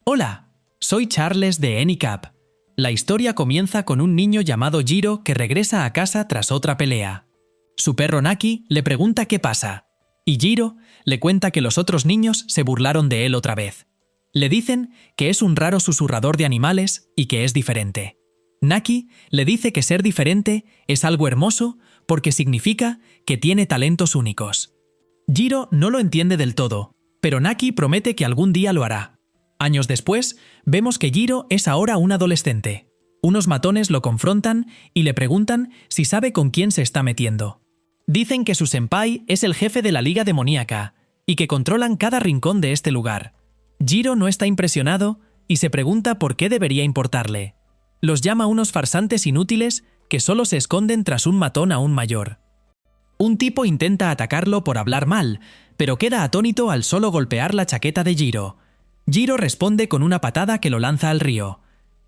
Hola, soy Charles de Anycap. La historia comienza con un niño llamado Jiro que regresa a casa tras otra pelea. Su perro Naki le pregunta qué pasa, y Jiro le cuenta que los otros niños se burlaron de él otra vez. Le dicen que es un raro susurrador de animales y que es diferente. Naki le dice que ser diferente es algo hermoso porque significa que tiene talentos únicos. Jiro no lo entiende del todo, pero Naki promete que algún día lo hará. Años después, vemos que Jiro es ahora un adolescente. Unos matones lo confrontan y le preguntan si sabe con quién se está metiendo. Dicen que su senpai es el jefe de la Liga Demoníaca y que controlan cada rincón de este lugar. Jiro no está impresionado y se pregunta por qué debería importarle. Los llama unos farsantes inútiles que solo se esconden tras un matón aún mayor. Un tipo intenta atacarlo por hablar mal, pero queda atónito al solo golpear la chaqueta de Jiro. Jiro responde con una patada que lo lanza al río.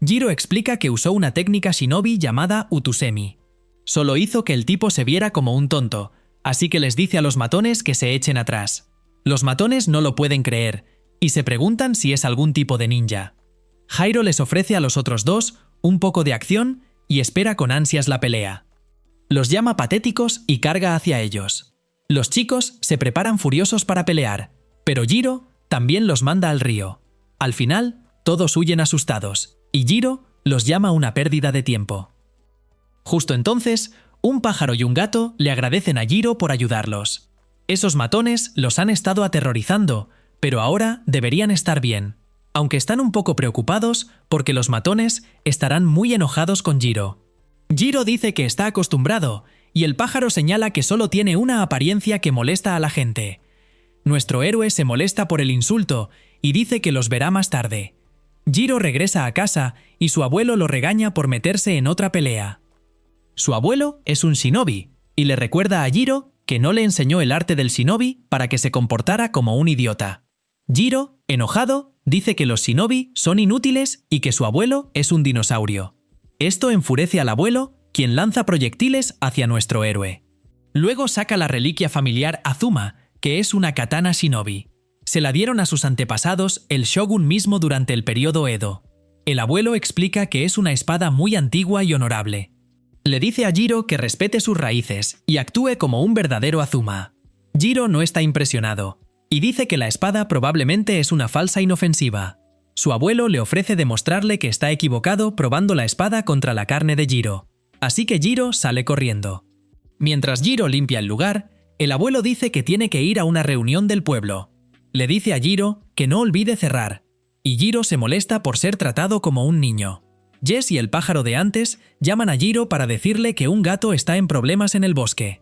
Jiro explica que usó una técnica shinobi llamada utusemi. Solo hizo que el tipo se viera como un tonto, así que les dice a los matones que se echen atrás. Los matones no lo pueden creer, y se preguntan si es algún tipo de ninja. Jairo les ofrece a los otros dos un poco de acción y espera con ansias la pelea. Los llama patéticos y carga hacia ellos. Los chicos se preparan furiosos para pelear, pero Jiro también los manda al río. Al final, todos huyen asustados, y Jiro los llama una pérdida de tiempo. Justo entonces, un pájaro y un gato le agradecen a Jiro por ayudarlos. Esos matones los han estado aterrorizando, pero ahora deberían estar bien, aunque están un poco preocupados porque los matones estarán muy enojados con Jiro. Jiro dice que está acostumbrado, y el pájaro señala que solo tiene una apariencia que molesta a la gente. Nuestro héroe se molesta por el insulto y dice que los verá más tarde. Jiro regresa a casa y su abuelo lo regaña por meterse en otra pelea. Su abuelo es un shinobi y le recuerda a Jiro que no le enseñó el arte del shinobi para que se comportara como un idiota. Jiro, enojado, dice que los shinobi son inútiles y que su abuelo es un dinosaurio. Esto enfurece al abuelo, quien lanza proyectiles hacia nuestro héroe. Luego saca la reliquia familiar Azuma, que es una katana shinobi. Se la dieron a sus antepasados el shogun mismo durante el periodo Edo. El abuelo explica que es una espada muy antigua y honorable. Le dice a Jiro que respete sus raíces y actúe como un verdadero Azuma. Jiro no está impresionado y dice que la espada probablemente es una falsa inofensiva. Su abuelo le ofrece demostrarle que está equivocado probando la espada contra la carne de Jiro. Así que Jiro sale corriendo. Mientras Jiro limpia el lugar, el abuelo dice que tiene que ir a una reunión del pueblo. Le dice a Jiro que no olvide cerrar, y Jiro se molesta por ser tratado como un niño. Jess y el pájaro de antes llaman a Jiro para decirle que un gato está en problemas en el bosque.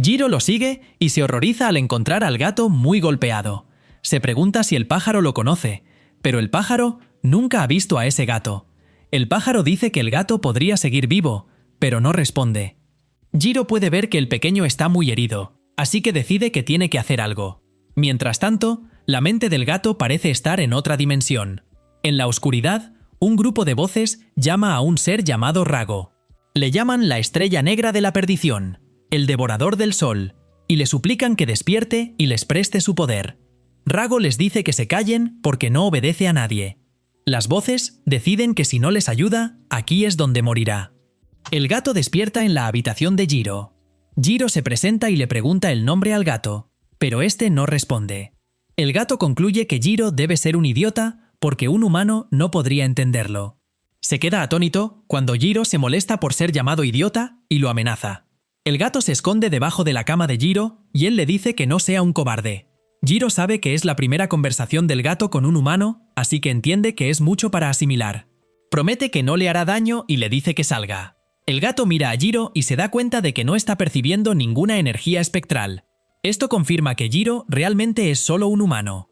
Jiro lo sigue y se horroriza al encontrar al gato muy golpeado. Se pregunta si el pájaro lo conoce, pero el pájaro nunca ha visto a ese gato. El pájaro dice que el gato podría seguir vivo, pero no responde. Jiro puede ver que el pequeño está muy herido, así que decide que tiene que hacer algo. Mientras tanto, la mente del gato parece estar en otra dimensión. En la oscuridad, un grupo de voces llama a un ser llamado Rago. Le llaman la estrella negra de la perdición, el devorador del sol, y le suplican que despierte y les preste su poder. Rago les dice que se callen porque no obedece a nadie. Las voces deciden que si no les ayuda, aquí es donde morirá. El gato despierta en la habitación de Jiro. Jiro se presenta y le pregunta el nombre al gato, pero este no responde. El gato concluye que Jiro debe ser un idiota porque un humano no podría entenderlo. Se queda atónito cuando Jiro se molesta por ser llamado idiota y lo amenaza. El gato se esconde debajo de la cama de Jiro y él le dice que no sea un cobarde. Jiro sabe que es la primera conversación del gato con un humano, así que entiende que es mucho para asimilar. Promete que no le hará daño y le dice que salga. El gato mira a Jiro y se da cuenta de que no está percibiendo ninguna energía espectral. Esto confirma que Jiro realmente es solo un humano.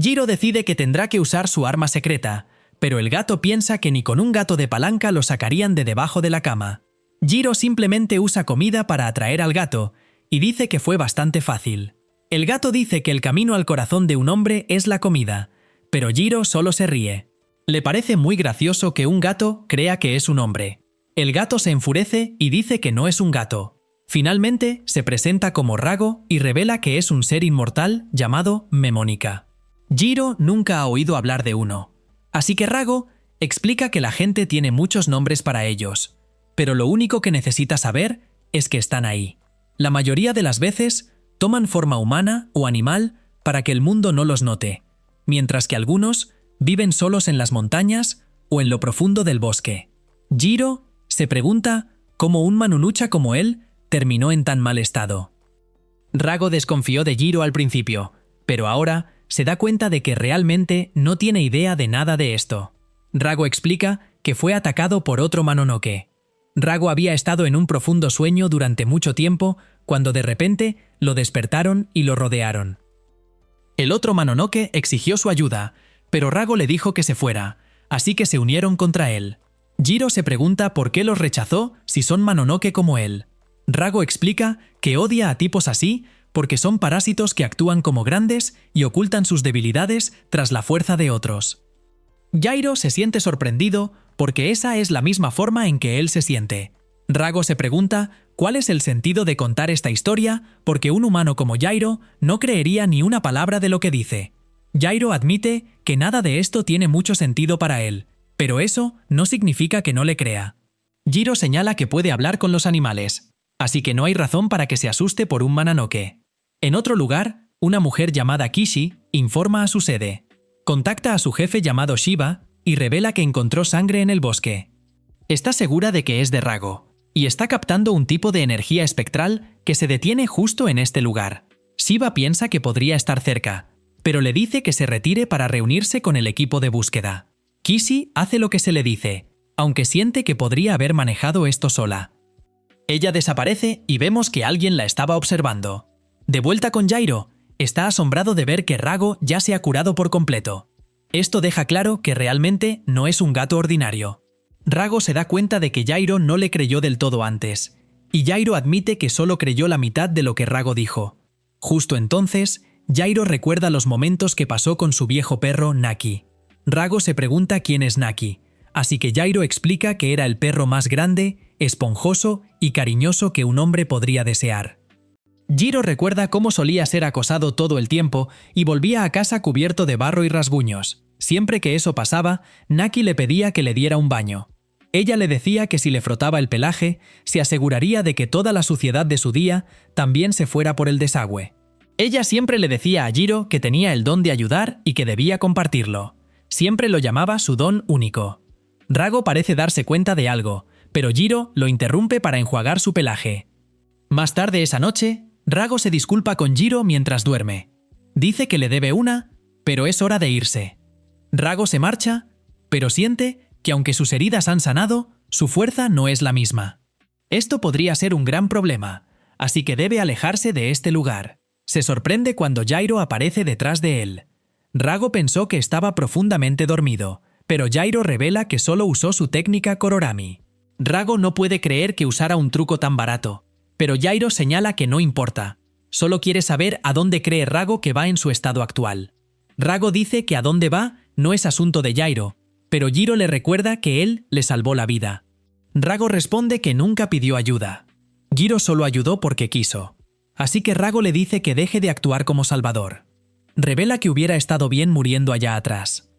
Jiro decide que tendrá que usar su arma secreta, pero el gato piensa que ni con un gato de palanca lo sacarían de debajo de la cama. Jiro simplemente usa comida para atraer al gato y dice que fue bastante fácil. El gato dice que el camino al corazón de un hombre es la comida, pero Jiro solo se ríe. Le parece muy gracioso que un gato crea que es un hombre. El gato se enfurece y dice que no es un gato. Finalmente, se presenta como Rago y revela que es un ser inmortal llamado Memónica. Jiro nunca ha oído hablar de uno, Así que Rago explica que la gente tiene muchos nombres para ellos, pero lo único que necesita saber es que están ahí. La mayoría de las veces toman forma humana o animal para que el mundo no los note, mientras que algunos viven solos en las montañas o en lo profundo del bosque. Jiro se pregunta cómo un Manunucha como él terminó en tan mal estado. Rago desconfió de Jiro al principio, pero ahora se da cuenta de que realmente no tiene idea de nada de esto. Rago explica que fue atacado por otro Mononoke. Rago había estado en un profundo sueño durante mucho tiempo cuando de repente lo despertaron y lo rodearon. El otro Mononoke exigió su ayuda, pero Rago le dijo que se fuera, así que se unieron contra él. Jiro se pregunta por qué los rechazó si son Mononoke como él. Rago explica que odia a tipos así porque son parásitos que actúan como grandes y ocultan sus debilidades tras la fuerza de otros. Jairo se siente sorprendido porque esa es la misma forma en que él se siente. Rago se pregunta cuál es el sentido de contar esta historia porque un humano como Jairo no creería ni una palabra de lo que dice. Jairo admite que nada de esto tiene mucho sentido para él, pero eso no significa que no le crea. Jiro señala que puede hablar con los animales, así que no hay razón para que se asuste por un Mononoke. En otro lugar, una mujer llamada Kishi informa a su sede. Contacta a su jefe llamado Shiba y revela que encontró sangre en el bosque. Está segura de que es de Rago, y está captando un tipo de energía espectral que se detiene justo en este lugar. Shiba piensa que podría estar cerca, pero le dice que se retire para reunirse con el equipo de búsqueda. Kishi hace lo que se le dice, aunque siente que podría haber manejado esto sola. Ella desaparece y vemos que alguien la estaba observando. De vuelta con Jairo, está asombrado de ver que Rago ya se ha curado por completo. Esto deja claro que realmente no es un gato ordinario. Rago se da cuenta de que Jairo no le creyó del todo antes, y Jairo admite que solo creyó la mitad de lo que Rago dijo. Justo entonces, Jairo recuerda los momentos que pasó con su viejo perro Naki. Rago se pregunta quién es Naki, así que Jairo explica que era el perro más grande, esponjoso y cariñoso que un hombre podría desear. Jiro recuerda cómo solía ser acosado todo el tiempo y volvía a casa cubierto de barro y rasguños. Siempre que eso pasaba, Naki le pedía que le diera un baño. Ella le decía que si le frotaba el pelaje, se aseguraría de que toda la suciedad de su día también se fuera por el desagüe. Ella siempre le decía a Jiro que tenía el don de ayudar y que debía compartirlo. Siempre lo llamaba su don único. Rago parece darse cuenta de algo, pero Jiro lo interrumpe para enjuagar su pelaje. Más tarde esa noche, Rago se disculpa con Jiro mientras duerme. Dice que le debe una, pero es hora de irse. Rago se marcha, pero siente que aunque sus heridas han sanado, su fuerza no es la misma. Esto podría ser un gran problema, así que debe alejarse de este lugar. Se sorprende cuando Jairo aparece detrás de él. Rago pensó que estaba profundamente dormido, pero Jairo revela que solo usó su técnica Kororami. Rago no puede creer que usara un truco tan barato, pero Jairo señala que no importa. Solo quiere saber a dónde cree Rago que va en su estado actual. Rago dice que a dónde va no es asunto de Jairo, pero Jiro le recuerda que él le salvó la vida. Rago responde que nunca pidió ayuda. Jiro solo ayudó porque quiso. Así que Rago le dice que deje de actuar como salvador. Revela que hubiera estado bien muriendo allá atrás.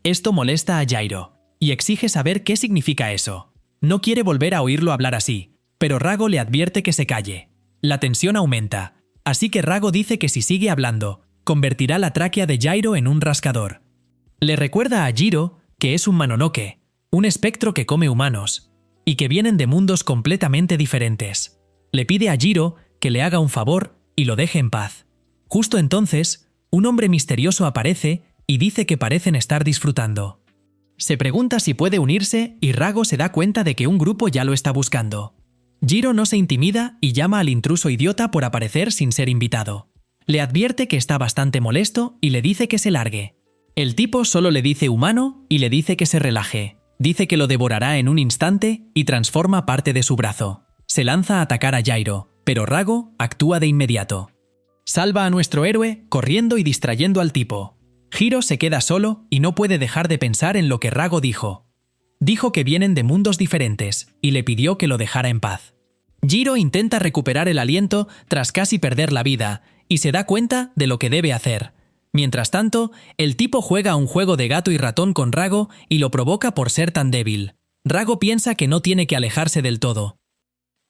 Esto molesta a Jairo, y exige saber qué significa eso. No quiere volver a oírlo hablar así, pero Rago le advierte que se calle. La tensión aumenta, así que Rago dice que si sigue hablando, convertirá la tráquea de Jairo en un rascador. Le recuerda a Jiro que es un Mononoke, un espectro que come humanos, y que vienen de mundos completamente diferentes. Le pide a Jiro que le haga un favor y lo deje en paz. Justo entonces, un hombre misterioso aparece y dice que parecen estar disfrutando. Se pregunta si puede unirse y Rago se da cuenta de que un grupo ya lo está buscando. Jiro no se intimida y llama al intruso idiota por aparecer sin ser invitado. Le advierte que está bastante molesto y le dice que se largue. El tipo solo le dice humano y le dice que se relaje. Dice que lo devorará en un instante y transforma parte de su brazo. Se lanza a atacar a Jairo, pero Rago actúa de inmediato. Salva a nuestro héroe corriendo y distrayendo al tipo. Jiro se queda solo y no puede dejar de pensar en lo que Rago dijo. Dijo que vienen de mundos diferentes y le pidió que lo dejara en paz. Jiro intenta recuperar el aliento tras casi perder la vida y se da cuenta de lo que debe hacer. Mientras tanto, el tipo juega a un juego de gato y ratón con Rago y lo provoca por ser tan débil. Rago piensa que no tiene que alejarse del todo.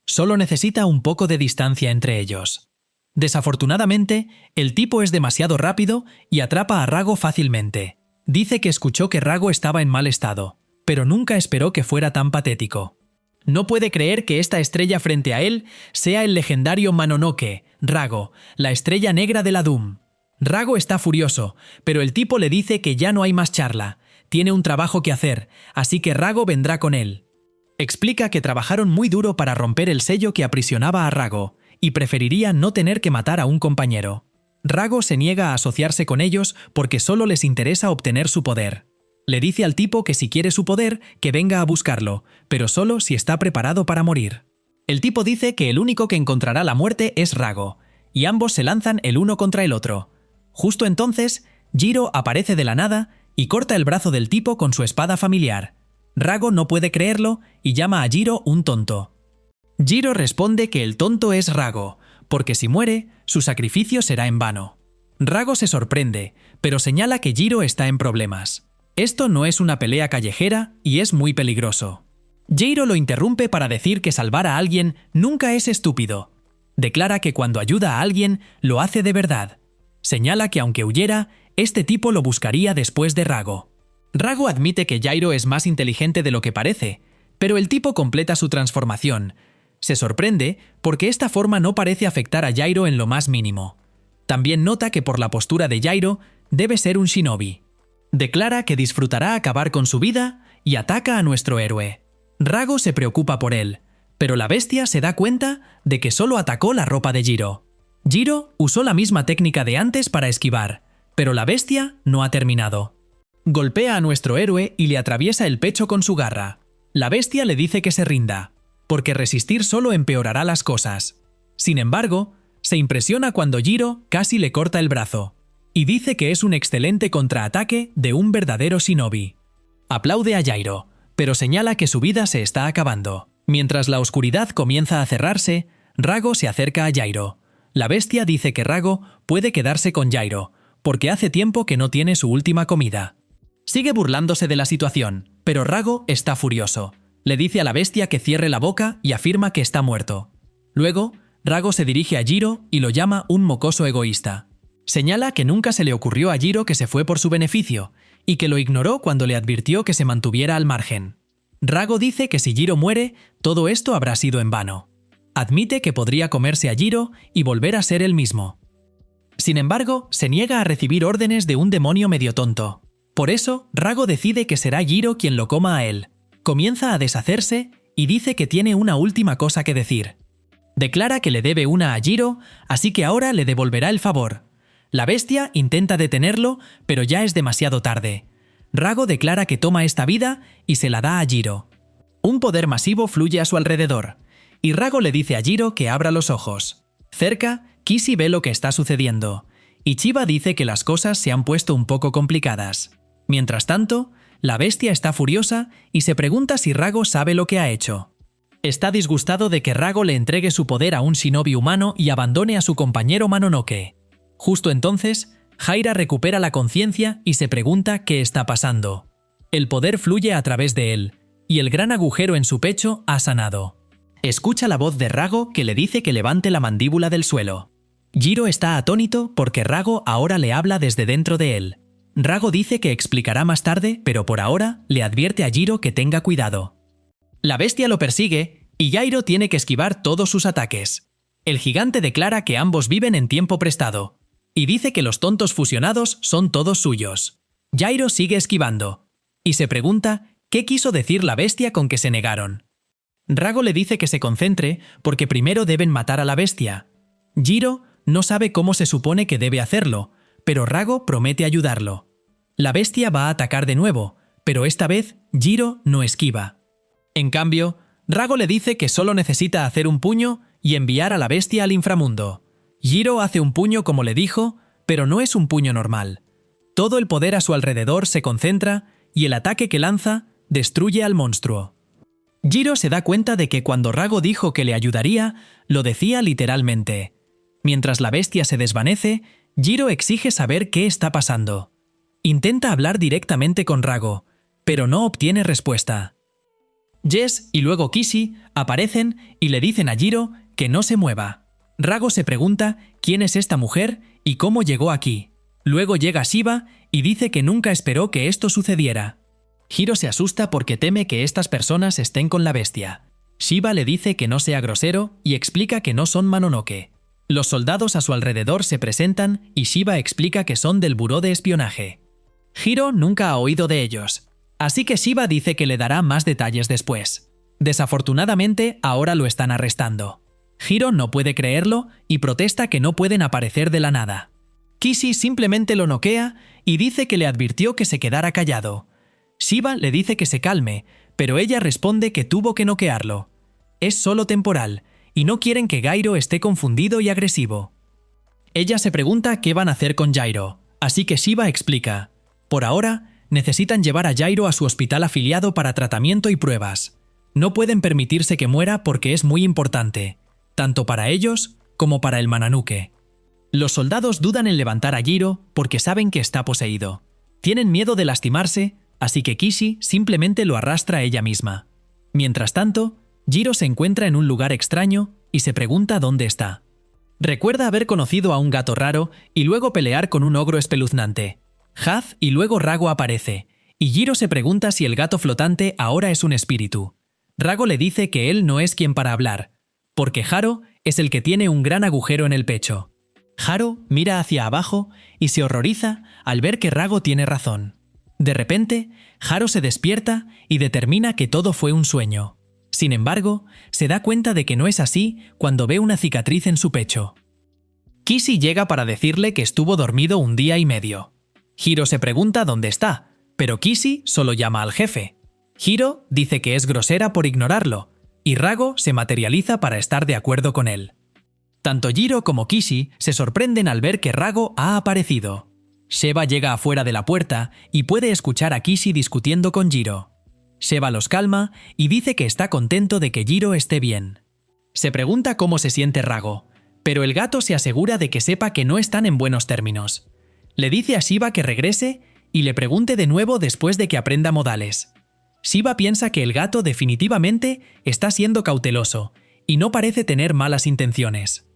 Solo necesita un poco de distancia entre ellos. Desafortunadamente, el tipo es demasiado rápido y atrapa a Rago fácilmente. Dice que escuchó que Rago estaba en mal estado, pero nunca esperó que fuera tan patético. No puede creer que esta estrella frente a él sea el legendario Mononoke, Rago, la estrella negra de la Doom. Rago está furioso, pero el tipo le dice que ya no hay más charla, tiene un trabajo que hacer, así que Rago vendrá con él. Explica que trabajaron muy duro para romper el sello que aprisionaba a Rago, y preferiría no tener que matar a un compañero. Rago se niega a asociarse con ellos porque solo les interesa obtener su poder. Le dice al tipo que si quiere su poder, que venga a buscarlo, pero solo si está preparado para morir. El tipo dice que el único que encontrará la muerte es Rago, y ambos se lanzan el uno contra el otro. Justo entonces, Jiro aparece de la nada y corta el brazo del tipo con su espada familiar. Rago no puede creerlo y llama a Jiro un tonto. Jiro responde que el tonto es Rago, porque si muere, su sacrificio será en vano. Rago se sorprende, pero señala que Jiro está en problemas. Esto no es una pelea callejera y es muy peligroso. Jiro lo interrumpe para decir que salvar a alguien nunca es estúpido. Declara que cuando ayuda a alguien, lo hace de verdad. Señala que aunque huyera, este tipo lo buscaría después de Rago. Rago admite que Jiro es más inteligente de lo que parece, pero el tipo completa su transformación. Se sorprende porque esta forma no parece afectar a Jiro en lo más mínimo. También nota que por la postura de Jiro debe ser un shinobi. Declara que disfrutará acabar con su vida y ataca a nuestro héroe. Rago se preocupa por él, pero la bestia se da cuenta de que solo atacó la ropa de Jiro. Jiro usó la misma técnica de antes para esquivar, pero la bestia no ha terminado. Golpea a nuestro héroe y le atraviesa el pecho con su garra. La bestia le dice que se rinda, porque resistir solo empeorará las cosas. Sin embargo, se impresiona cuando Jiro casi le corta el brazo, y dice que es un excelente contraataque de un verdadero shinobi. Aplaude a Jiro, pero señala que su vida se está acabando. Mientras la oscuridad comienza a cerrarse, Rago se acerca a Jiro. La bestia dice que Rago puede quedarse con Jiro, porque hace tiempo que no tiene su última comida. Sigue burlándose de la situación, pero Rago está furioso. Le dice a la bestia que cierre la boca y afirma que está muerto. Luego, Rago se dirige a Jiro y lo llama un mocoso egoísta. Señala que nunca se le ocurrió a Jiro que se fue por su beneficio, y que lo ignoró cuando le advirtió que se mantuviera al margen. Rago dice que si Jiro muere, todo esto habrá sido en vano. Admite que podría comerse a Jiro y volver a ser él mismo. Sin embargo, se niega a recibir órdenes de un demonio medio tonto. Por eso, Rago decide que será Jiro quien lo coma a él. Comienza a deshacerse y dice que tiene una última cosa que decir. Declara que le debe una a Jiro, así que ahora le devolverá el favor. La bestia intenta detenerlo, pero ya es demasiado tarde. Rago declara que toma esta vida y se la da a Jiro. Un poder masivo fluye a su alrededor, y Rago le dice a Jiro que abra los ojos. Cerca, Kishi ve lo que está sucediendo, y Chiba dice que las cosas se han puesto un poco complicadas. Mientras tanto, la bestia está furiosa y se pregunta si Rago sabe lo que ha hecho. Está disgustado de que Rago le entregue su poder a un shinobi humano y abandone a su compañero Mononoke. Justo entonces, Jaira recupera la conciencia y se pregunta qué está pasando. El poder fluye a través de él, y el gran agujero en su pecho ha sanado. Escucha la voz de Rago que le dice que levante la mandíbula del suelo. Jiro está atónito porque Rago ahora le habla desde dentro de él. Rago dice que explicará más tarde, pero por ahora le advierte a Jiro que tenga cuidado. La bestia lo persigue y Jiro tiene que esquivar todos sus ataques. El gigante declara que ambos viven en tiempo prestado, y dice que los tontos fusionados son todos suyos. Jiro sigue esquivando, y se pregunta qué quiso decir la bestia con que se negaron. Rago le dice que se concentre porque primero deben matar a la bestia. Jiro no sabe cómo se supone que debe hacerlo, pero Rago promete ayudarlo. La bestia va a atacar de nuevo, pero esta vez Jiro no esquiva. En cambio, Rago le dice que solo necesita hacer un puño y enviar a la bestia al inframundo. Jiro hace un puño como le dijo, pero no es un puño normal. Todo el poder a su alrededor se concentra y el ataque que lanza destruye al monstruo. Jiro se da cuenta de que cuando Rago dijo que le ayudaría, lo decía literalmente. Mientras la bestia se desvanece, Jiro exige saber qué está pasando. Intenta hablar directamente con Rago, pero no obtiene respuesta. Jess y luego Kishi aparecen y le dicen a Jiro que no se mueva. Rago se pregunta quién es esta mujer y cómo llegó aquí. Luego llega Shiba y dice que nunca esperó que esto sucediera. Jiro se asusta porque teme que estas personas estén con la bestia. Shiba le dice que no sea grosero y explica que no son Mononoke. Los soldados a su alrededor se presentan y Shiba explica que son del buró de espionaje. Jiro nunca ha oído de ellos, así que Shiba dice que le dará más detalles después. Desafortunadamente, ahora lo están arrestando. Jiro no puede creerlo y protesta que no pueden aparecer de la nada. Kishi simplemente lo noquea y dice que le advirtió que se quedara callado. Shiba le dice que se calme, pero ella responde que tuvo que noquearlo. Es solo temporal, y no quieren que Gairo esté confundido y agresivo. Ella se pregunta qué van a hacer con Jairo, así que Shiba explica. Por ahora, necesitan llevar a Jairo a su hospital afiliado para tratamiento y pruebas. No pueden permitirse que muera porque es muy importante, tanto para ellos como para el Mononoke. Los soldados dudan en levantar a Jiro porque saben que está poseído. Tienen miedo de lastimarse, así que Kishi simplemente lo arrastra a ella misma. Mientras tanto, Jiro se encuentra en un lugar extraño y se pregunta dónde está. Recuerda haber conocido a un gato raro y luego pelear con un ogro espeluznante. Haz y luego Rago aparece, y Jiro se pregunta si el gato flotante ahora es un espíritu. Rago le dice que él no es quien para hablar, porque Haro es el que tiene un gran agujero en el pecho. Haro mira hacia abajo y se horroriza al ver que Rago tiene razón. De repente, Haro se despierta y determina que todo fue un sueño. Sin embargo, se da cuenta de que no es así cuando ve una cicatriz en su pecho. Kishi llega para decirle que estuvo dormido un día y medio. Jiro se pregunta dónde está, pero Kishi solo llama al jefe. Jiro dice que es grosera por ignorarlo, y Rago se materializa para estar de acuerdo con él. Tanto Jiro como Kishi se sorprenden al ver que Rago ha aparecido. Sheba llega afuera de la puerta y puede escuchar a Kishi discutiendo con Jiro. Sheba los calma y dice que está contento de que Jiro esté bien. Se pregunta cómo se siente Rago, pero el gato se asegura de que sepa que no están en buenos términos. Le dice a Shiba que regrese y le pregunte de nuevo después de que aprenda modales. Shiba piensa que el gato definitivamente está siendo cauteloso y no parece tener malas intenciones.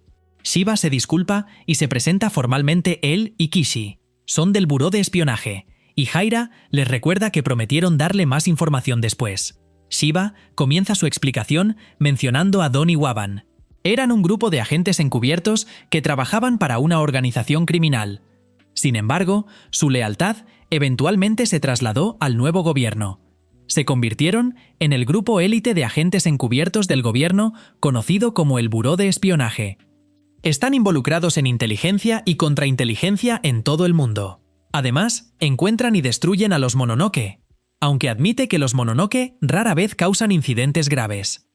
Shiba se disculpa y se presenta formalmente él y Kishi. Son del buró de espionaje, y Jaira les recuerda que prometieron darle más información después. Shiba comienza su explicación mencionando a Don y Waban. Eran un grupo de agentes encubiertos que trabajaban para una organización criminal. Sin embargo, su lealtad eventualmente se trasladó al nuevo gobierno. Se convirtieron en el grupo élite de agentes encubiertos del gobierno conocido como el Buró de Espionaje. Están involucrados en inteligencia y contrainteligencia en todo el mundo. Además, encuentran y destruyen a los Mononoke, aunque admite que los Mononoke rara vez causan incidentes graves.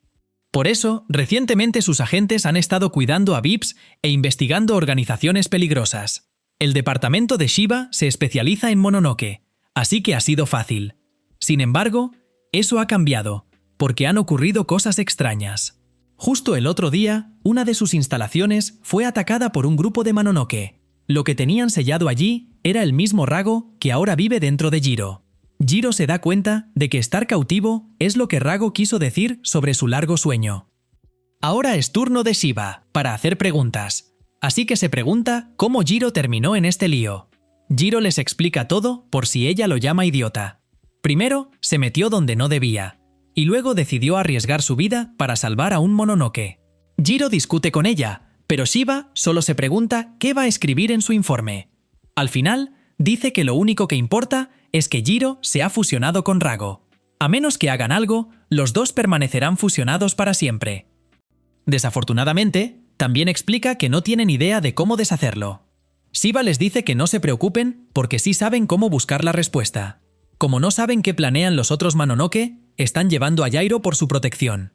Por eso, recientemente sus agentes han estado cuidando a VIPs e investigando organizaciones peligrosas. El departamento de Shiba se especializa en Mononoke, así que ha sido fácil. Sin embargo, eso ha cambiado, porque han ocurrido cosas extrañas. Justo el otro día, una de sus instalaciones fue atacada por un grupo de Mononoke. Lo que tenían sellado allí era el mismo Rago que ahora vive dentro de Jiro. Jiro se da cuenta de que estar cautivo es lo que Rago quiso decir sobre su largo sueño. Ahora es turno de Shiba para hacer preguntas, así que se pregunta cómo Jiro terminó en este lío. Jiro les explica todo por si ella lo llama idiota. Primero, se metió donde no debía, y luego decidió arriesgar su vida para salvar a un Mononoke. Jiro discute con ella, pero Shiba solo se pregunta qué va a escribir en su informe. Al final, dice que lo único que importa es que Jiro se ha fusionado con Rago. A menos que hagan algo, los dos permanecerán fusionados para siempre. Desafortunadamente, también explica que no tienen idea de cómo deshacerlo. Shiba les dice que no se preocupen porque sí saben cómo buscar la respuesta. Como no saben qué planean los otros Mononoke, están llevando a Jairo por su protección.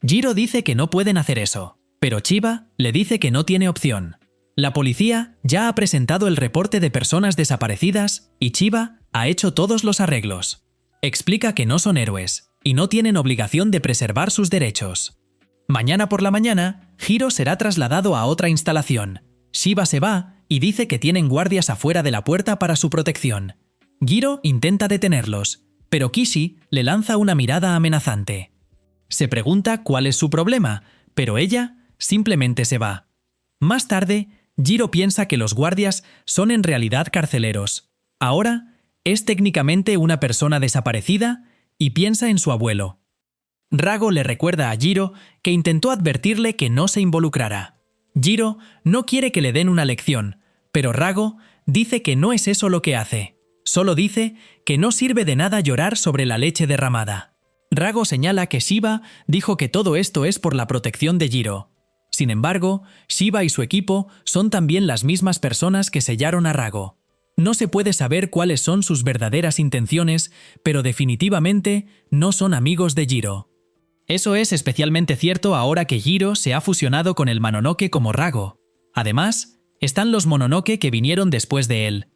Jiro dice que no pueden hacer eso, pero Shiba le dice que no tiene opción. La policía ya ha presentado el reporte de personas desaparecidas y Shiba ha hecho todos los arreglos. Explica que no son héroes y no tienen obligación de preservar sus derechos. Mañana por la mañana, Jiro será trasladado a otra instalación. Shiba se va y dice que tienen guardias afuera de la puerta para su protección. Jiro intenta detenerlos, pero Kishi le lanza una mirada amenazante. Se pregunta cuál es su problema, pero ella simplemente se va. Más tarde, Jiro piensa que los guardias son en realidad carceleros. Ahora, es técnicamente una persona desaparecida y piensa en su abuelo. Rago le recuerda a Jiro que intentó advertirle que no se involucrara. Jiro no quiere que le den una lección, pero Rago dice que no es eso lo que hace. Solo dice que no sirve de nada llorar sobre la leche derramada. Rago señala que Shiba dijo que todo esto es por la protección de Jiro. Sin embargo, Shiba y su equipo son también las mismas personas que sellaron a Rago. No se puede saber cuáles son sus verdaderas intenciones, pero definitivamente no son amigos de Jiro. Eso es especialmente cierto ahora que Jiro se ha fusionado con el Mononoke como Rago. Además, están los Mononoke que vinieron después de él.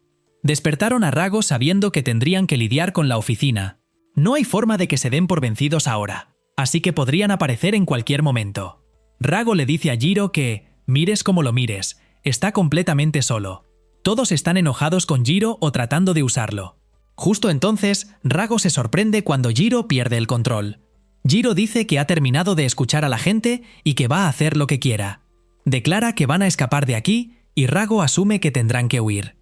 Despertaron a Rago sabiendo que tendrían que lidiar con la oficina. No hay forma de que se den por vencidos ahora, así que podrían aparecer en cualquier momento. Rago le dice a Jiro que, mires como lo mires, está completamente solo. Todos están enojados con Jiro o tratando de usarlo. Justo entonces, Rago se sorprende cuando Jiro pierde el control. Jiro dice que ha terminado de escuchar a la gente y que va a hacer lo que quiera. Declara que van a escapar de aquí y Rago asume que tendrán que huir.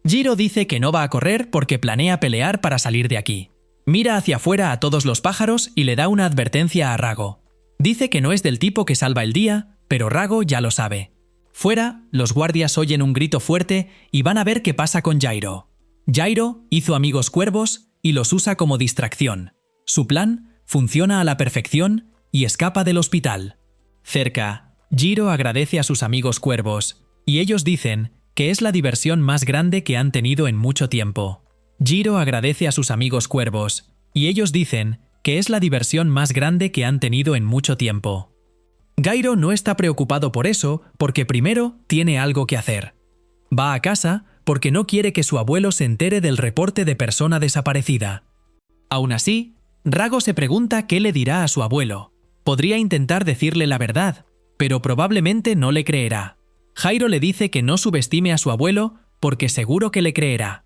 Jiro dice que no va a correr porque planea pelear para salir de aquí. Mira hacia afuera a todos los pájaros y le da una advertencia a Rago. Dice que no es del tipo que salva el día, pero Rago ya lo sabe. Fuera, los guardias oyen un grito fuerte y van a ver qué pasa con Jairo. Jairo hizo amigos cuervos y los usa como distracción. Su plan funciona a la perfección y escapa del hospital. Cerca, Jiro agradece a sus amigos cuervos, y ellos dicen que es la diversión más grande que han tenido en mucho tiempo. Jiro agradece a sus amigos cuervos, y ellos dicen que es la diversión más grande que han tenido en mucho tiempo. Jairo no está preocupado por eso porque primero tiene algo que hacer. Va a casa porque no quiere que su abuelo se entere del reporte de persona desaparecida. Aún así, Rago se pregunta qué le dirá a su abuelo. Podría intentar decirle la verdad, pero probablemente no le creerá. Jairo le dice que no subestime a su abuelo porque seguro que le creerá.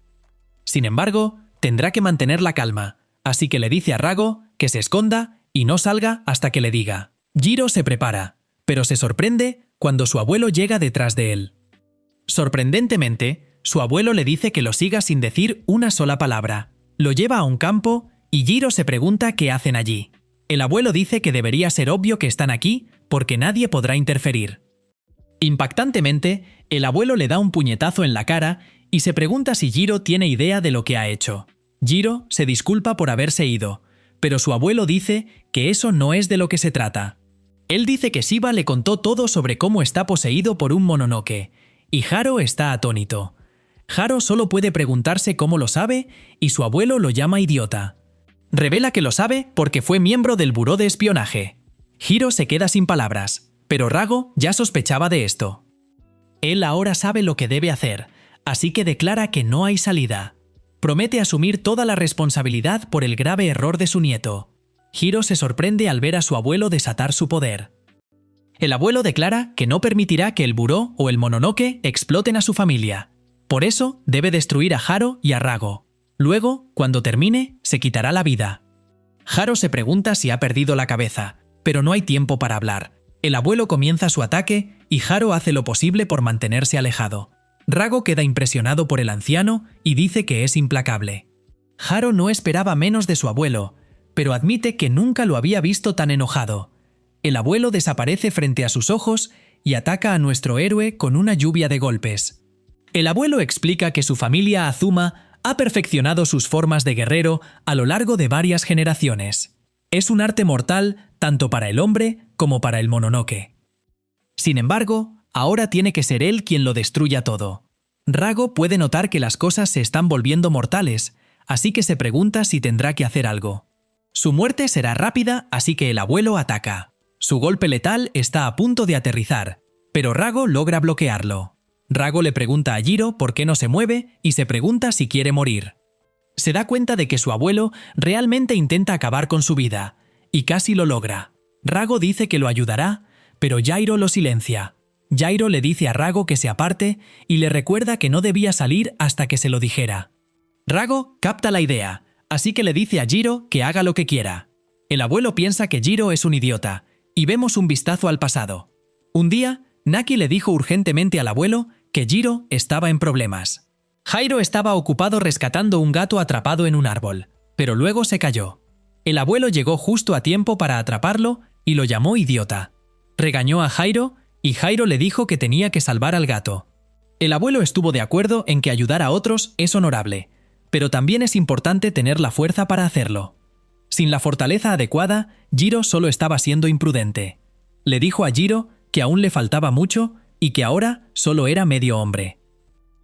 Sin embargo, tendrá que mantener la calma, así que le dice a Rago que se esconda y no salga hasta que le diga. Jiro se prepara, pero se sorprende cuando su abuelo llega detrás de él. Sorprendentemente, su abuelo le dice que lo siga sin decir una sola palabra. Lo lleva a un campo y Jiro se pregunta qué hacen allí. El abuelo dice que debería ser obvio que están aquí porque nadie podrá interferir. Impactantemente, el abuelo le da un puñetazo en la cara y se pregunta si Jiro tiene idea de lo que ha hecho. Jiro se disculpa por haberse ido, pero su abuelo dice que eso no es de lo que se trata. Él dice que Shiba le contó todo sobre cómo está poseído por un Mononoke, y Haro está atónito. Haro solo puede preguntarse cómo lo sabe y su abuelo lo llama idiota. Revela que lo sabe porque fue miembro del buró de espionaje. Jiro se queda sin palabras, pero Rago ya sospechaba de esto. Él ahora sabe lo que debe hacer, así que declara que no hay salida. Promete asumir toda la responsabilidad por el grave error de su nieto. Jiro se sorprende al ver a su abuelo desatar su poder. El abuelo declara que no permitirá que el buró o el Mononoke exploten a su familia. Por eso debe destruir a Haro y a Rago. Luego, cuando termine, se quitará la vida. Haro se pregunta si ha perdido la cabeza, pero no hay tiempo para hablar. El abuelo comienza su ataque y Haro hace lo posible por mantenerse alejado. Rago queda impresionado por el anciano y dice que es implacable. Haro no esperaba menos de su abuelo, pero admite que nunca lo había visto tan enojado. El abuelo desaparece frente a sus ojos y ataca a nuestro héroe con una lluvia de golpes. El abuelo explica que su familia Azuma ha perfeccionado sus formas de guerrero a lo largo de varias generaciones. Es un arte mortal tanto para el hombre como para el Mononoke. Sin embargo, ahora tiene que ser él quien lo destruya todo. Rago puede notar que las cosas se están volviendo mortales, así que se pregunta si tendrá que hacer algo. Su muerte será rápida, así que el abuelo ataca. Su golpe letal está a punto de aterrizar, pero Rago logra bloquearlo. Rago le pregunta a Jiro por qué no se mueve y se pregunta si quiere morir. Se da cuenta de que su abuelo realmente intenta acabar con su vida, y casi lo logra. Rago dice que lo ayudará, pero Jairo lo silencia. Jairo le dice a Rago que se aparte y le recuerda que no debía salir hasta que se lo dijera. Rago capta la idea, así que le dice a Jiro que haga lo que quiera. El abuelo piensa que Jiro es un idiota, y vemos un vistazo al pasado. Un día, Naki le dijo urgentemente al abuelo que Jiro estaba en problemas. Jairo estaba ocupado rescatando un gato atrapado en un árbol, pero luego se cayó. El abuelo llegó justo a tiempo para atraparlo y lo llamó idiota. Regañó a Jairo y Jairo le dijo que tenía que salvar al gato. El abuelo estuvo de acuerdo en que ayudar a otros es honorable, pero también es importante tener la fuerza para hacerlo. Sin la fortaleza adecuada, Jiro solo estaba siendo imprudente. Le dijo a Jiro que aún le faltaba mucho y que ahora solo era medio hombre.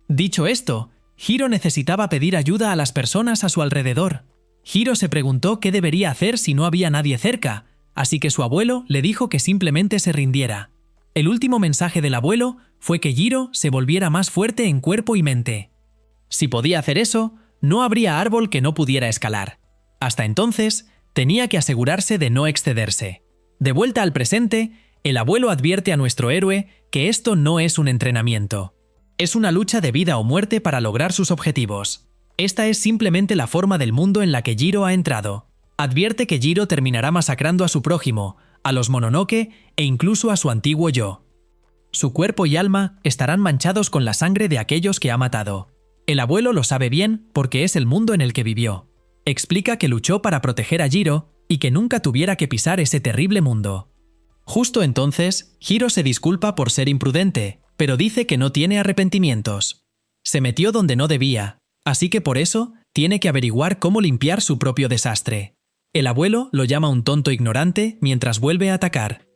Dicho esto, Jiro necesitaba pedir ayuda a las personas a su alrededor. Jiro se preguntó qué debería hacer si no había nadie cerca, así que su abuelo le dijo que simplemente se rindiera. El último mensaje del abuelo fue que Jiro se volviera más fuerte en cuerpo y mente. Si podía hacer eso, no habría árbol que no pudiera escalar. Hasta entonces, tenía que asegurarse de no excederse. De vuelta al presente, el abuelo advierte a nuestro héroe que esto no es un entrenamiento. Es una lucha de vida o muerte para lograr sus objetivos. Esta es simplemente la forma del mundo en la que Jiro ha entrado. Advierte que Jiro terminará masacrando a su prójimo, a los Mononoke e incluso a su antiguo yo. Su cuerpo y alma estarán manchados con la sangre de aquellos que ha matado. El abuelo lo sabe bien porque es el mundo en el que vivió. Explica que luchó para proteger a Jiro y que nunca tuviera que pisar ese terrible mundo. Justo entonces, Jiro se disculpa por ser imprudente, pero dice que no tiene arrepentimientos. Se metió donde no debía, así que por eso tiene que averiguar cómo limpiar su propio desastre. El abuelo lo llama un tonto ignorante mientras vuelve a atacar.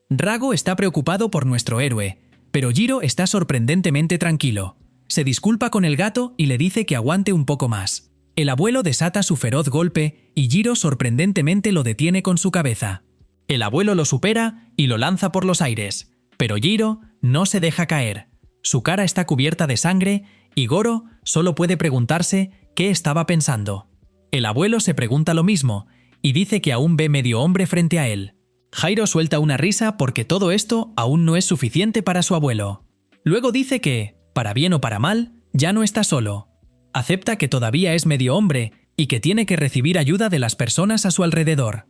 Rago está preocupado por nuestro héroe, pero Jiro está sorprendentemente tranquilo. Se disculpa con el gato y le dice que aguante un poco más. El abuelo desata su feroz golpe y Jiro sorprendentemente lo detiene con su cabeza. El abuelo lo supera y lo lanza por los aires, pero Jiro no se deja caer. Su cara está cubierta de sangre y Goro solo puede preguntarse qué estaba pensando. El abuelo se pregunta lo mismo y dice que aún ve medio hombre frente a él. Jairo suelta una risa porque todo esto aún no es suficiente para su abuelo. Luego dice que, para bien o para mal, ya no está solo. Acepta que todavía es medio hombre y que tiene que recibir ayuda de las personas a su alrededor.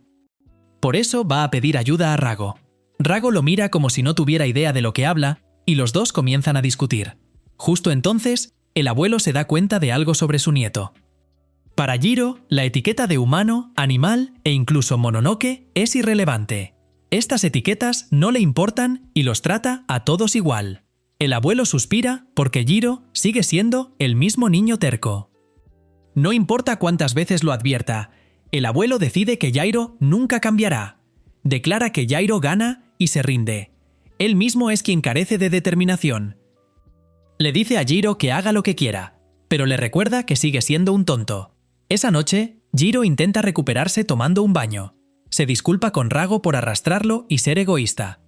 Por eso va a pedir ayuda a Rago. Rago lo mira como si no tuviera idea de lo que habla y los dos comienzan a discutir. Justo entonces, el abuelo se da cuenta de algo sobre su nieto. Para Jiro, la etiqueta de humano, animal e incluso Mononoke es irrelevante. Estas etiquetas no le importan y los trata a todos igual. El abuelo suspira porque Jiro sigue siendo el mismo niño terco. No importa cuántas veces lo advierta, el abuelo decide que Jairo nunca cambiará. Declara que Jairo gana y se rinde. Él mismo es quien carece de determinación. Le dice a Jiro que haga lo que quiera, pero le recuerda que sigue siendo un tonto. Esa noche, Jiro intenta recuperarse tomando un baño. Se disculpa con Rago por arrastrarlo y ser egoísta.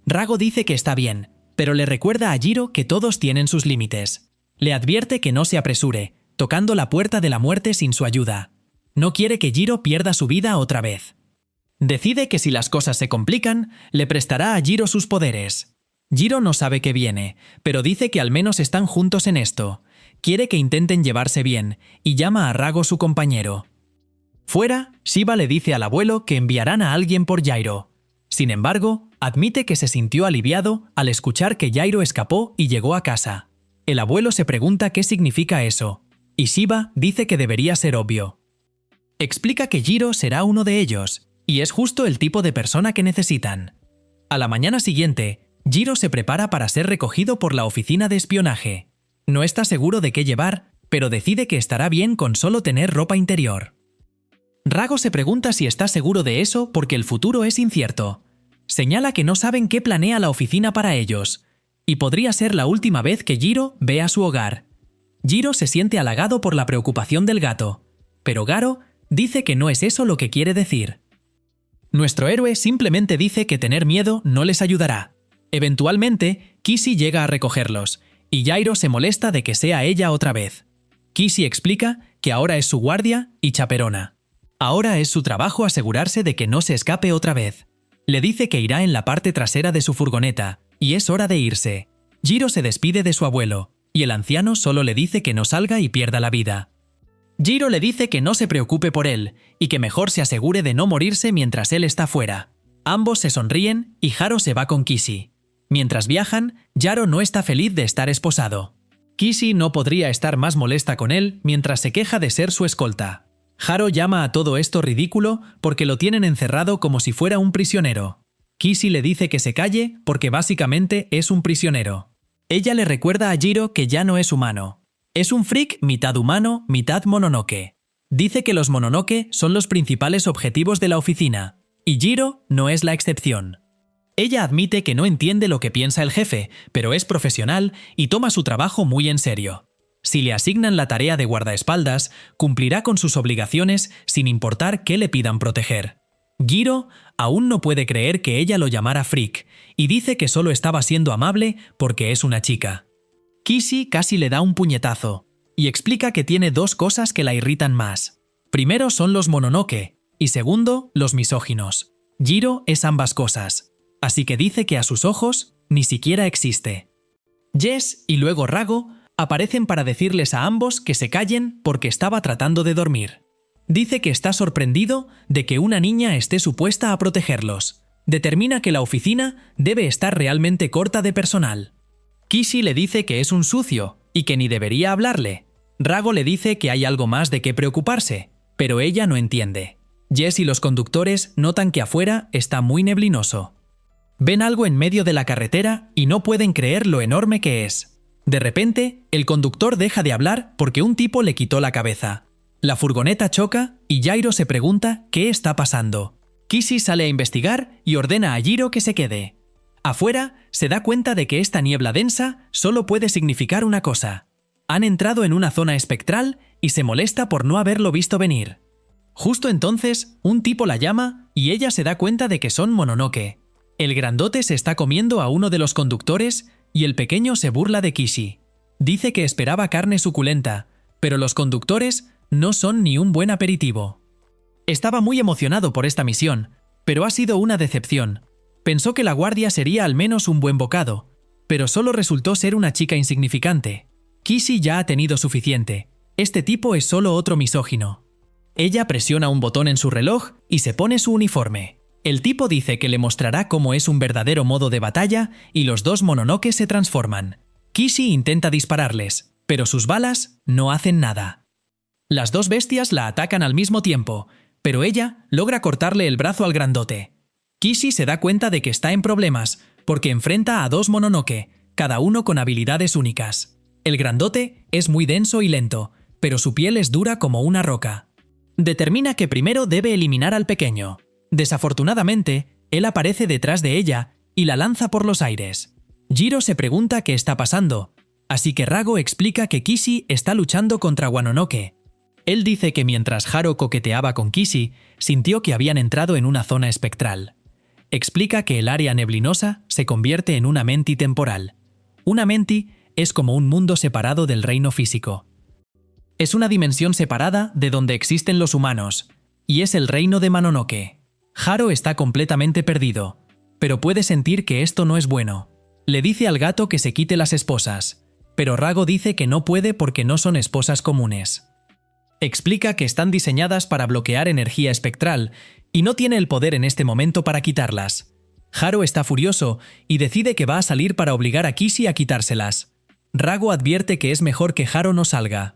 Rago dice que está bien, pero le recuerda a Jiro que todos tienen sus límites. Le advierte que no se apresure, tocando la puerta de la muerte sin su ayuda. No quiere que Jiro pierda su vida otra vez. Decide que si las cosas se complican, le prestará a Jiro sus poderes. Jiro no sabe qué viene, pero dice que al menos están juntos en esto. Quiere que intenten llevarse bien, y llama a Rago su compañero. Fuera, Shiba le dice al abuelo que enviarán a alguien por Jairo. Sin embargo, admite que se sintió aliviado al escuchar que Jairo escapó y llegó a casa. El abuelo se pregunta qué significa eso, y Shiba dice que debería ser obvio. Explica que Jiro será uno de ellos, y es justo el tipo de persona que necesitan. A la mañana siguiente, Jiro se prepara para ser recogido por la oficina de espionaje. No está seguro de qué llevar, pero decide que estará bien con solo tener ropa interior. Rago se pregunta si está seguro de eso porque el futuro es incierto. Señala que no saben qué planea la oficina para ellos, y podría ser la última vez que Jiro vea su hogar. Jiro se siente halagado por la preocupación del gato, pero Garo dice que no es eso lo que quiere decir. Nuestro héroe simplemente dice que tener miedo no les ayudará. Eventualmente, Kishi llega a recogerlos, y Jairo se molesta de que sea ella otra vez. Kishi explica que ahora es su guardia y chaperona. Ahora es su trabajo asegurarse de que no se escape otra vez. Le dice que irá en la parte trasera de su furgoneta, y es hora de irse. Jiro se despide de su abuelo, y el anciano solo le dice que no salga y pierda la vida. Jiro le dice que no se preocupe por él, y que mejor se asegure de no morirse mientras él está fuera. Ambos se sonríen y Haro se va con Kishi. Mientras viajan, Yaro no está feliz de estar esposado. Kishi no podría estar más molesta con él mientras se queja de ser su escolta. Haro llama a todo esto ridículo porque lo tienen encerrado como si fuera un prisionero. Kishi le dice que se calle porque básicamente es un prisionero. Ella le recuerda a Jiro que ya no es humano. Es un freak mitad humano, mitad mononoke. Dice que los mononoke son los principales objetivos de la oficina, y Jiro no es la excepción. Ella admite que no entiende lo que piensa el jefe, pero es profesional y toma su trabajo muy en serio. Si le asignan la tarea de guardaespaldas, cumplirá con sus obligaciones sin importar qué le pidan proteger. Jiro aún no puede creer que ella lo llamara freak y dice que solo estaba siendo amable porque es una chica. Kishi casi le da un puñetazo y explica que tiene dos cosas que la irritan más. Primero son los mononoke y segundo, los misóginos. Jiro es ambas cosas, así que dice que a sus ojos ni siquiera existe. Jess y luego Rago aparecen para decirles a ambos que se callen porque estaba tratando de dormir. Dice que está sorprendido de que una niña esté supuesta a protegerlos. Determina que la oficina debe estar realmente corta de personal. Kishi le dice que es un sucio y que ni debería hablarle. Rago le dice que hay algo más de qué preocuparse, pero ella no entiende. Jess y los conductores notan que afuera está muy neblinoso. Ven algo en medio de la carretera y no pueden creer lo enorme que es. De repente, el conductor deja de hablar porque un tipo le quitó la cabeza. La furgoneta choca y Jairo se pregunta qué está pasando. Kishi sale a investigar y ordena a Jiro que se quede. Afuera, se da cuenta de que esta niebla densa solo puede significar una cosa. Han entrado en una zona espectral y se molesta por no haberlo visto venir. Justo entonces, un tipo la llama y ella se da cuenta de que son mononoke. El grandote se está comiendo a uno de los conductores y el pequeño se burla de Kishi. Dice que esperaba carne suculenta, pero los conductores no son ni un buen aperitivo. Estaba muy emocionado por esta misión, pero ha sido una decepción. Pensó que la guardia sería al menos un buen bocado, pero solo resultó ser una chica insignificante. Kishi ya ha tenido suficiente. Este tipo es solo otro misógino. Ella presiona un botón en su reloj y se pone su uniforme. El tipo dice que le mostrará cómo es un verdadero modo de batalla y los dos mononoke se transforman. Kishi intenta dispararles, pero sus balas no hacen nada. Las dos bestias la atacan al mismo tiempo, pero ella logra cortarle el brazo al grandote. Kishi se da cuenta de que está en problemas porque enfrenta a dos mononoke, cada uno con habilidades únicas. El grandote es muy denso y lento, pero su piel es dura como una roca. Determina que primero debe eliminar al pequeño. Desafortunadamente, él aparece detrás de ella y la lanza por los aires. Jiro se pregunta qué está pasando, así que Rago explica que Kishi está luchando contra Wanonoke. Él dice que mientras Haro coqueteaba con Kishi, sintió que habían entrado en una zona espectral. Explica que el área neblinosa se convierte en una menti temporal. Una menti es como un mundo separado del reino físico. Es una dimensión separada de donde existen los humanos, y es el reino de Mononoke. Haro está completamente perdido, pero puede sentir que esto no es bueno. Le dice al gato que se quite las esposas, pero Rago dice que no puede porque no son esposas comunes. Explica que están diseñadas para bloquear energía espectral y no tiene el poder en este momento para quitarlas. Haro está furioso y decide que va a salir para obligar a Kishi a quitárselas. Rago advierte que es mejor que Haro no salga.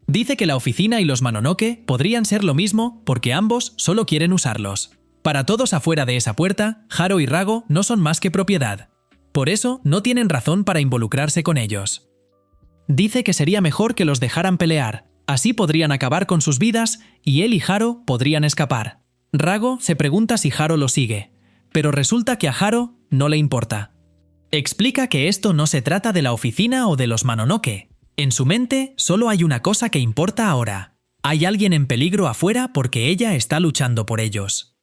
Dice que la oficina y los Mononoke podrían ser lo mismo porque ambos solo quieren usarlos. Para todos afuera de esa puerta, Haro y Rago no son más que propiedad. Por eso no tienen razón para involucrarse con ellos. Dice que sería mejor que los dejaran pelear, así podrían acabar con sus vidas y él y Haro podrían escapar. Rago se pregunta si Haro lo sigue, pero resulta que a Haro no le importa. Explica que esto no se trata de la oficina o de los Mononoke. En su mente solo hay una cosa que importa ahora. Hay alguien en peligro afuera porque ella está luchando por ellos.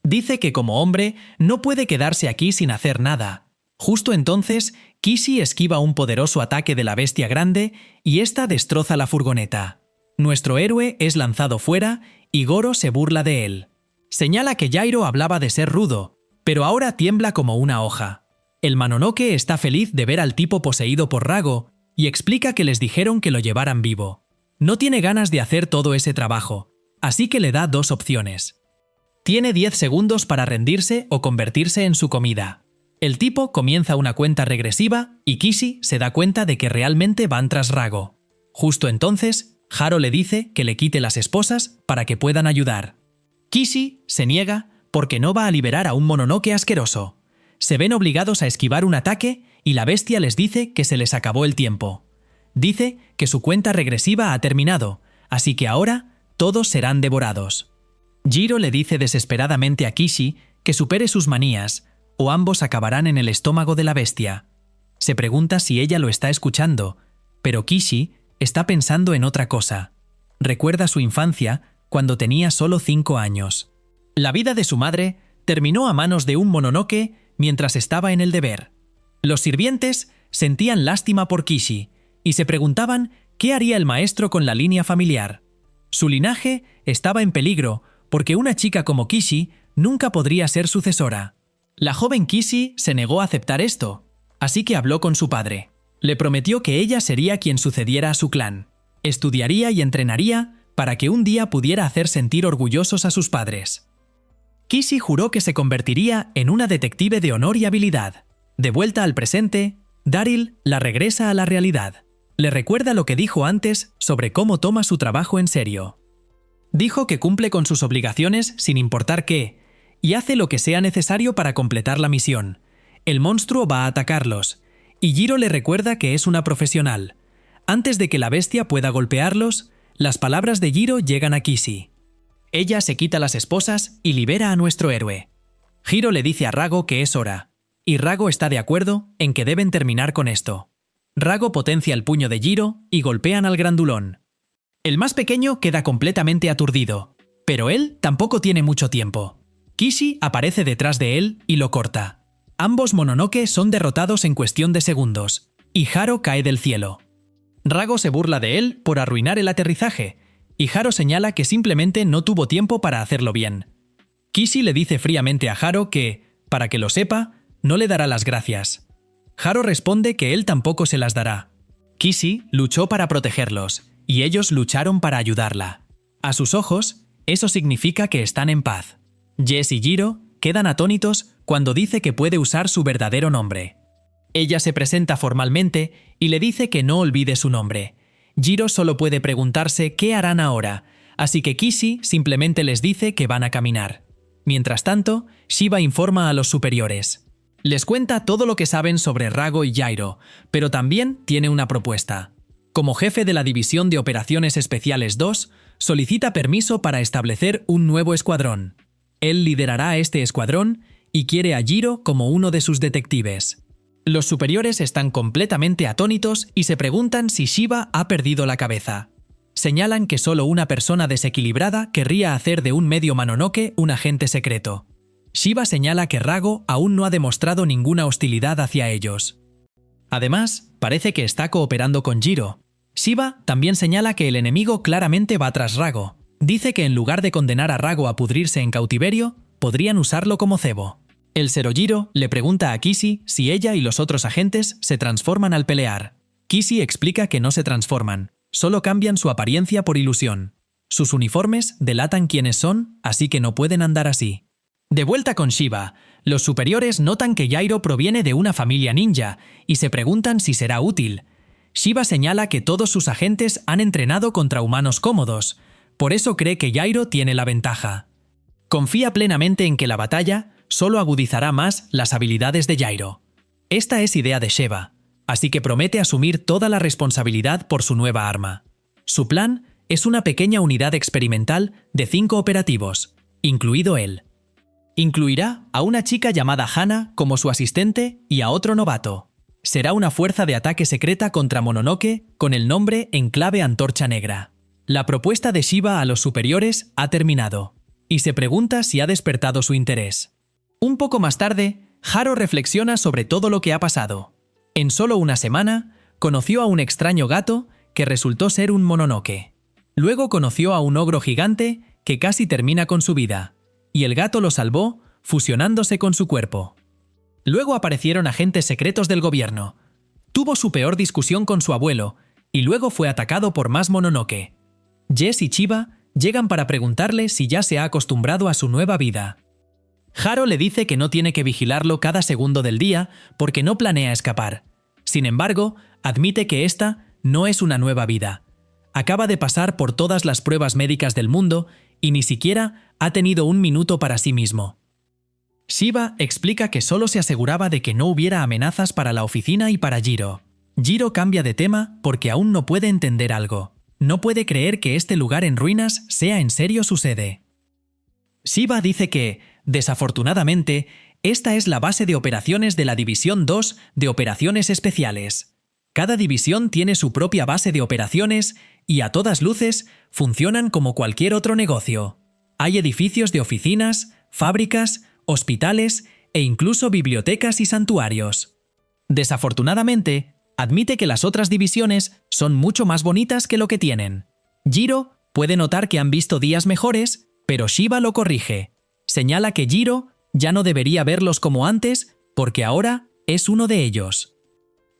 Dice que como hombre no puede quedarse aquí sin hacer nada. Justo entonces, Kishi esquiva un poderoso ataque de la bestia grande y esta destroza la furgoneta. Nuestro héroe es lanzado fuera y Goro se burla de él. Señala que Jairo hablaba de ser rudo, pero ahora tiembla como una hoja. El Mononoke está feliz de ver al tipo poseído por Rago y explica que les dijeron que lo llevaran vivo. No tiene ganas de hacer todo ese trabajo, así que le da dos opciones. Tiene 10 segundos para rendirse o convertirse en su comida. El tipo comienza una cuenta regresiva y Kishi se da cuenta de que realmente van tras Rago. Justo entonces, Haro le dice que le quite las esposas para que puedan ayudar. Kishi se niega porque no va a liberar a un Mononoke asqueroso. Se ven obligados a esquivar un ataque y la bestia les dice que se les acabó el tiempo. Dice que su cuenta regresiva ha terminado, así que ahora todos serán devorados. Jiro le dice desesperadamente a Kishi que supere sus manías, o ambos acabarán en el estómago de la bestia. Se pregunta si ella lo está escuchando, pero Kishi está pensando en otra cosa. Recuerda su infancia cuando tenía solo 5 años. La vida de su madre terminó a manos de un Mononoke mientras estaba en el deber. Los sirvientes sentían lástima por Kishi y se preguntaban qué haría el maestro con la línea familiar. Su linaje estaba en peligro porque una chica como Kishi nunca podría ser sucesora. La joven Kishi se negó a aceptar esto, así que habló con su padre. Le prometió que ella sería quien sucediera a su clan. Estudiaría y entrenaría para que un día pudiera hacer sentir orgullosos a sus padres. Kishi juró que se convertiría en una detective de honor y habilidad. De vuelta al presente, Daryl la regresa a la realidad. Le recuerda lo que dijo antes sobre cómo toma su trabajo en serio. Dijo que cumple con sus obligaciones sin importar qué, y hace lo que sea necesario para completar la misión. El monstruo va a atacarlos, y Jiro le recuerda que es una profesional. Antes de que la bestia pueda golpearlos, las palabras de Jiro llegan a Kishi. Ella se quita las esposas y libera a nuestro héroe. Jiro le dice a Rago que es hora, y Rago está de acuerdo en que deben terminar con esto. Rago potencia el puño de Jiro y golpean al grandulón. El más pequeño queda completamente aturdido, pero él tampoco tiene mucho tiempo. Kishi aparece detrás de él y lo corta. Ambos Mononoke son derrotados en cuestión de segundos, y Haro cae del cielo. Rago se burla de él por arruinar el aterrizaje, y Haro señala que simplemente no tuvo tiempo para hacerlo bien. Kishi le dice fríamente a Haro que, para que lo sepa, no le dará las gracias. Haro responde que él tampoco se las dará. Kishi luchó para protegerlos, y ellos lucharon para ayudarla. A sus ojos, eso significa que están en paz. Jess y Jiro quedan atónitos cuando dice que puede usar su verdadero nombre. Ella se presenta formalmente y le dice que no olvide su nombre. Jiro solo puede preguntarse qué harán ahora, así que Kishi simplemente les dice que van a caminar. Mientras tanto, Shiba informa a los superiores. Les cuenta todo lo que saben sobre Rago y Jairo, pero también tiene una propuesta. Como jefe de la División de Operaciones Especiales 2, solicita permiso para establecer un nuevo escuadrón. Él liderará este escuadrón y quiere a Jiro como uno de sus detectives. Los superiores están completamente atónitos y se preguntan si Shiba ha perdido la cabeza. Señalan que solo una persona desequilibrada querría hacer de un medio Mononoke un agente secreto. Shiba señala que Rago aún no ha demostrado ninguna hostilidad hacia ellos. Además, parece que está cooperando con Jiro. Shiba también señala que el enemigo claramente va tras Rago. Dice que en lugar de condenar a Rago a pudrirse en cautiverio, podrían usarlo como cebo. El Serojiro le pregunta a Kishi si ella y los otros agentes se transforman al pelear. Kishi explica que no se transforman, solo cambian su apariencia por ilusión. Sus uniformes delatan quiénes son, así que no pueden andar así. De vuelta con Shiba, los superiores notan que Jairo proviene de una familia ninja y se preguntan si será útil. Shiba señala que todos sus agentes han entrenado contra humanos cómodos, por eso cree que Jairo tiene la ventaja. Confía plenamente en que la batalla solo agudizará más las habilidades de Jairo. Esta es idea de Sheba, así que promete asumir toda la responsabilidad por su nueva arma. Su plan es una pequeña unidad experimental de 5 operativos, incluido él. Incluirá a una chica llamada Hana como su asistente y a otro novato. Será una fuerza de ataque secreta contra Mononoke con el nombre en clave Antorcha Negra. La propuesta de Shiba a los superiores ha terminado, y se pregunta si ha despertado su interés. Un poco más tarde, Haro reflexiona sobre todo lo que ha pasado. En solo una semana, conoció a un extraño gato que resultó ser un Mononoke. Luego conoció a un ogro gigante que casi termina con su vida, y el gato lo salvó fusionándose con su cuerpo. Luego aparecieron agentes secretos del gobierno. Tuvo su peor discusión con su abuelo, y luego fue atacado por más Mononoke. Jess y Chiba llegan para preguntarle si ya se ha acostumbrado a su nueva vida. Haro le dice que no tiene que vigilarlo cada segundo del día porque no planea escapar. Sin embargo, admite que esta no es una nueva vida. Acaba de pasar por todas las pruebas médicas del mundo y ni siquiera ha tenido un minuto para sí mismo. Shiba explica que solo se aseguraba de que no hubiera amenazas para la oficina y para Jiro. Jiro cambia de tema porque aún no puede entender algo. No puede creer que este lugar en ruinas sea en serio su sede. Shiba dice que, desafortunadamente, esta es la base de operaciones de la División 2 de Operaciones Especiales. Cada división tiene su propia base de operaciones y, a todas luces, funcionan como cualquier otro negocio. Hay edificios de oficinas, fábricas, hospitales e incluso bibliotecas y santuarios. Desafortunadamente, admite que las otras divisiones son mucho más bonitas que lo que tienen. Jiro puede notar que han visto días mejores, pero Shiba lo corrige. Señala que Jiro ya no debería verlos como antes porque ahora es uno de ellos.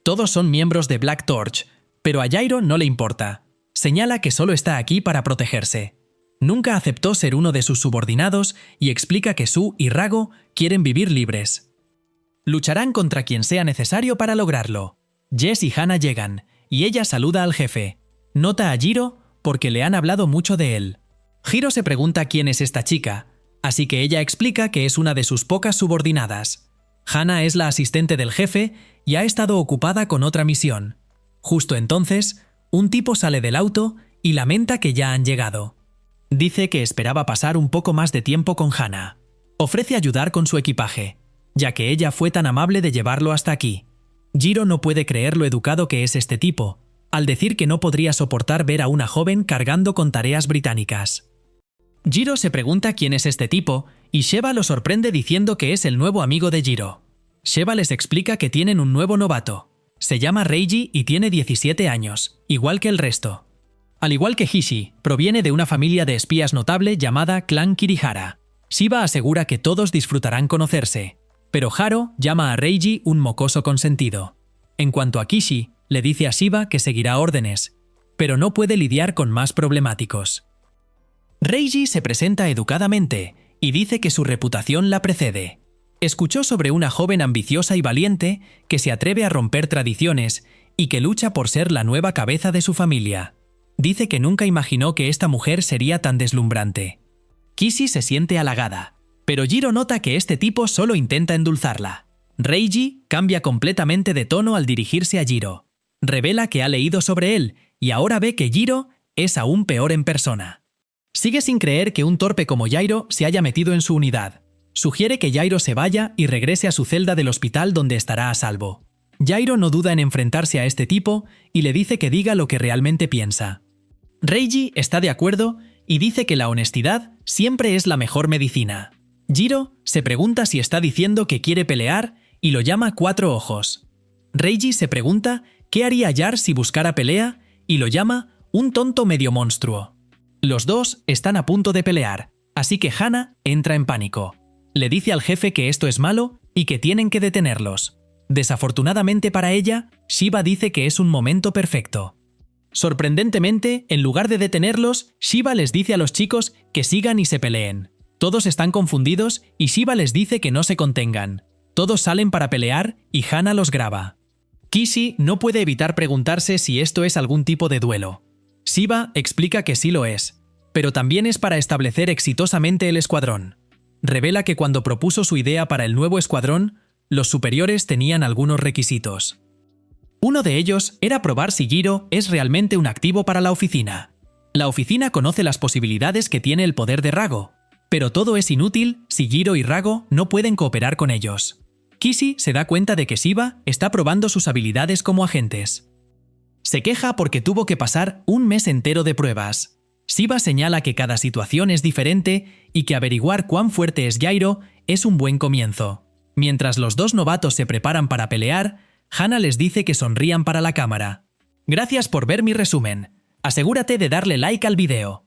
Todos son miembros de Black Torch, pero a Jairo no le importa. Señala que solo está aquí para protegerse. Nunca aceptó ser uno de sus subordinados y explica que Su y Rago quieren vivir libres. Lucharán contra quien sea necesario para lograrlo. Jess y Hana llegan, y ella saluda al jefe. Nota a Jiro porque le han hablado mucho de él. Jiro se pregunta quién es esta chica, así que ella explica que es una de sus pocas subordinadas. Hana es la asistente del jefe y ha estado ocupada con otra misión. Justo entonces, un tipo sale del auto y lamenta que ya han llegado. Dice que esperaba pasar un poco más de tiempo con Hana. Ofrece ayudar con su equipaje, ya que ella fue tan amable de llevarlo hasta aquí. Jiro no puede creer lo educado que es este tipo, al decir que no podría soportar ver a una joven cargando con tareas británicas. Jiro se pregunta quién es este tipo y Sheba lo sorprende diciendo que es el nuevo amigo de Jiro. Sheba les explica que tienen un nuevo novato. Se llama Reiji y tiene 17 años, igual que el resto. Al igual que Hishi, proviene de una familia de espías notable llamada Clan Kirihara. Shiba asegura que todos disfrutarán conocerse, pero Haro llama a Reiji un mocoso consentido. En cuanto a Kishi, le dice a Shiba que seguirá órdenes, pero no puede lidiar con más problemáticos. Reiji se presenta educadamente y dice que su reputación la precede. Escuchó sobre una joven ambiciosa y valiente que se atreve a romper tradiciones y que lucha por ser la nueva cabeza de su familia. Dice que nunca imaginó que esta mujer sería tan deslumbrante. Kishi se siente halagada, pero Jiro nota que este tipo solo intenta endulzarla. Reiji cambia completamente de tono al dirigirse a Jiro. Revela que ha leído sobre él y ahora ve que Jiro es aún peor en persona. Sigue sin creer que un torpe como Jairo se haya metido en su unidad. Sugiere que Jairo se vaya y regrese a su celda del hospital donde estará a salvo. Jairo no duda en enfrentarse a este tipo y le dice que diga lo que realmente piensa. Reiji está de acuerdo y dice que la honestidad siempre es la mejor medicina. Jiro se pregunta si está diciendo que quiere pelear y lo llama Cuatro Ojos. Reiji se pregunta qué haría Yar si buscara pelea y lo llama un tonto medio monstruo. Los dos están a punto de pelear, así que Hana entra en pánico. Le dice al jefe que esto es malo y que tienen que detenerlos. Desafortunadamente para ella, Shiba dice que es un momento perfecto. Sorprendentemente, en lugar de detenerlos, Shiba les dice a los chicos que sigan y se peleen. Todos están confundidos y Shiba les dice que no se contengan. Todos salen para pelear y Hana los graba. Kishi no puede evitar preguntarse si esto es algún tipo de duelo. Shiba explica que sí lo es, pero también es para establecer exitosamente el escuadrón. Revela que cuando propuso su idea para el nuevo escuadrón, los superiores tenían algunos requisitos. Uno de ellos era probar si Jiro es realmente un activo para la oficina. La oficina conoce las posibilidades que tiene el poder de Rago, pero todo es inútil si Jiro y Rago no pueden cooperar con ellos. Kishi se da cuenta de que Shiba está probando sus habilidades como agentes. Se queja porque tuvo que pasar un mes entero de pruebas. Shiba señala que cada situación es diferente y que averiguar cuán fuerte es Jairo es un buen comienzo. Mientras los dos novatos se preparan para pelear, Hana les dice que sonrían para la cámara. Gracias por ver mi resumen. Asegúrate de darle like al video.